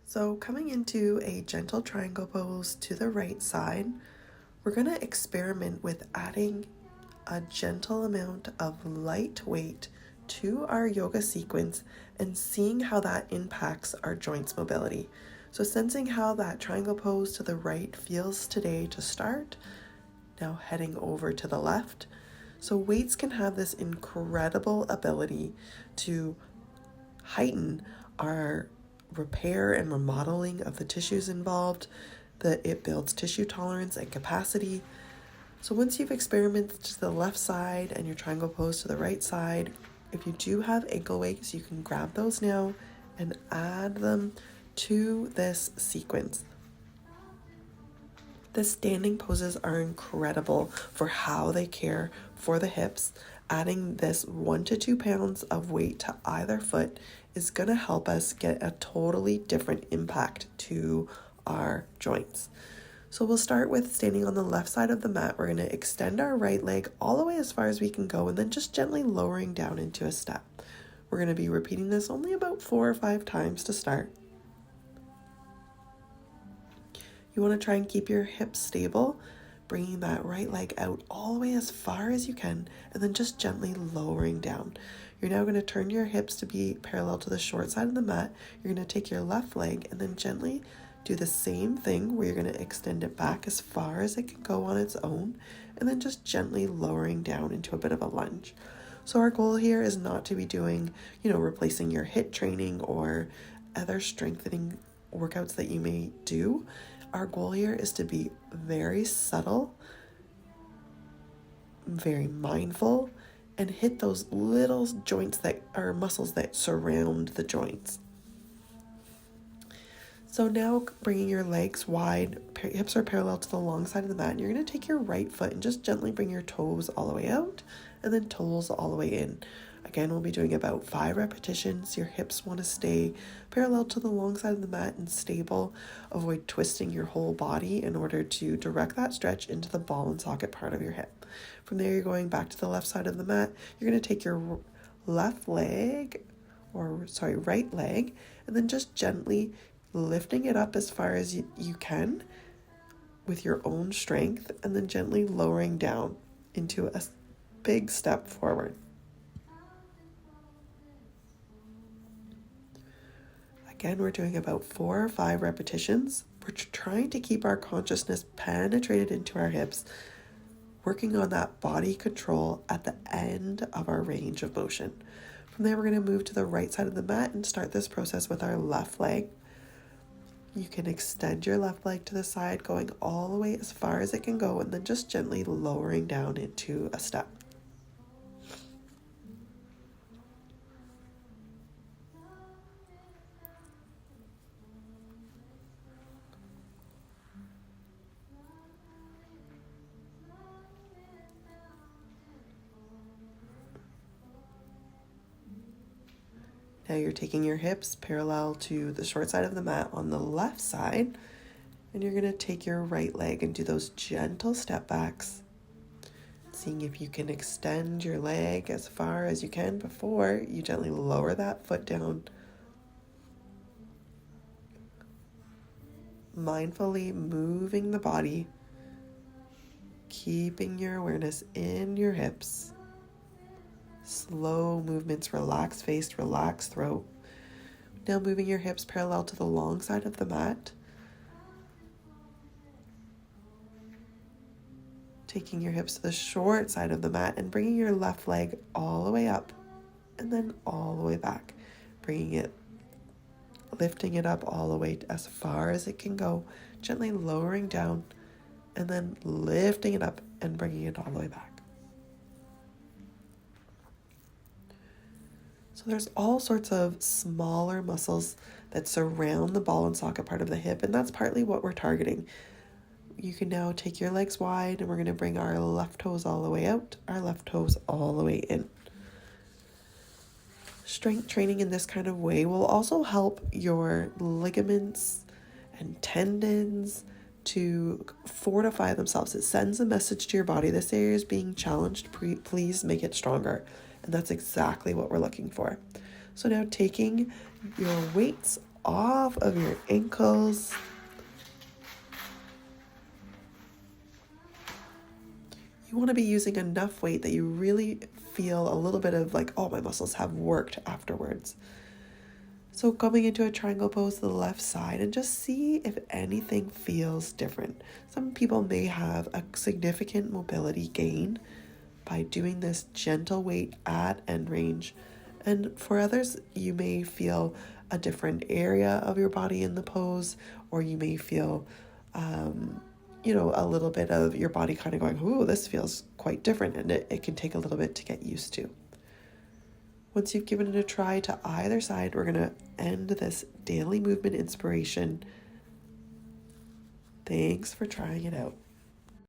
So coming into a gentle triangle pose to the right side, we're going to experiment with adding a gentle amount of light weight to our yoga sequence and seeing how that impacts our joints mobility. So sensing how that triangle pose to the right feels today to start, now heading over to the left. So weights can have this incredible ability to heighten our repair and remodeling of the tissues involved, that it builds tissue tolerance and capacity. So once you've experimented to the left side and your triangle pose to the right side, if you do have ankle weights, you can grab those now and add them to this sequence. The standing poses are incredible for how they care for the hips. Adding this 1 to 2 pounds of weight to either foot is going to help us get a totally different impact to our joints. So we'll start with standing on the left side of the mat. We're going to extend our right leg all the way as far as we can go and then just gently lowering down into a step. We're going to be repeating this only about 4 or 5 times to start. You want to try and keep your hips stable, bringing that right leg out all the way as far as you can, and then just gently lowering down. You're now going to turn your hips to be parallel to the short side of the mat. You're going to take your left leg and then gently do the same thing where you're going to extend it back as far as it can go on its own, and then just gently lowering down into a bit of a lunge. So our goal here is not to be doing, replacing your HIIT training or other strengthening workouts that you may do. Our goal here is to be very subtle, very mindful, and hit those little joints that are muscles that surround the joints. So now bringing your legs wide, hips are parallel to the long side of the mat, and you're going to take your right foot and just gently bring your toes all the way out and then toes all the way in. Again, we'll be doing about 5 repetitions. Your hips want to stay parallel to the long side of the mat and stable. Avoid twisting your whole body in order to direct that stretch into the ball and socket part of your hip. From there, you're going back to the left side of the mat. You're going to take your right leg, and then just gently lifting it up as far as you can with your own strength, and then gently lowering down into a big step forward. Again, we're doing about 4 or 5 repetitions. We're trying to keep our consciousness penetrated into our hips, working on that body control at the end of our range of motion. From there, we're going to move to the right side of the mat and start this process with our left leg. You can extend your left leg to the side, going all the way as far as it can go, and then just gently lowering down into a step. Now you're taking your hips parallel to the short side of the mat on the left side, and you're going to take your right leg and do those gentle step backs, seeing if you can extend your leg as far as you can before you gently lower that foot down. Mindfully moving the body, keeping your awareness in your hips. Slow movements, relax face, relax throat. Now moving your hips parallel to the long side of the mat. Taking your hips to the short side of the mat and bringing your left leg all the way up and then all the way back. Lifting it up all the way as far as it can go, gently lowering down and then lifting it up and bringing it all the way back. So there's all sorts of smaller muscles that surround the ball and socket part of the hip, and that's partly what we're targeting. You can now take your legs wide, and we're going to bring our left toes all the way out, our left toes all the way in. Strength training in this kind of way will also help your ligaments and tendons to fortify themselves. It sends a message to your body, this area is being challenged, please make it stronger. And that's exactly what we're looking for. So now taking your weights off of your ankles. You want to be using enough weight that you really feel a little bit of like, oh, my muscles have worked afterwards. So coming into a triangle pose to the left side and just see if anything feels different. Some people may have a significant mobility gain by doing this gentle weight at end range. And for others, you may feel a different area of your body in the pose, or you may feel, a little bit of your body kind of going, ooh, this feels quite different. And it can take a little bit to get used to. Once you've given it a try to either side, we're going to end this daily movement inspiration. Thanks for trying it out.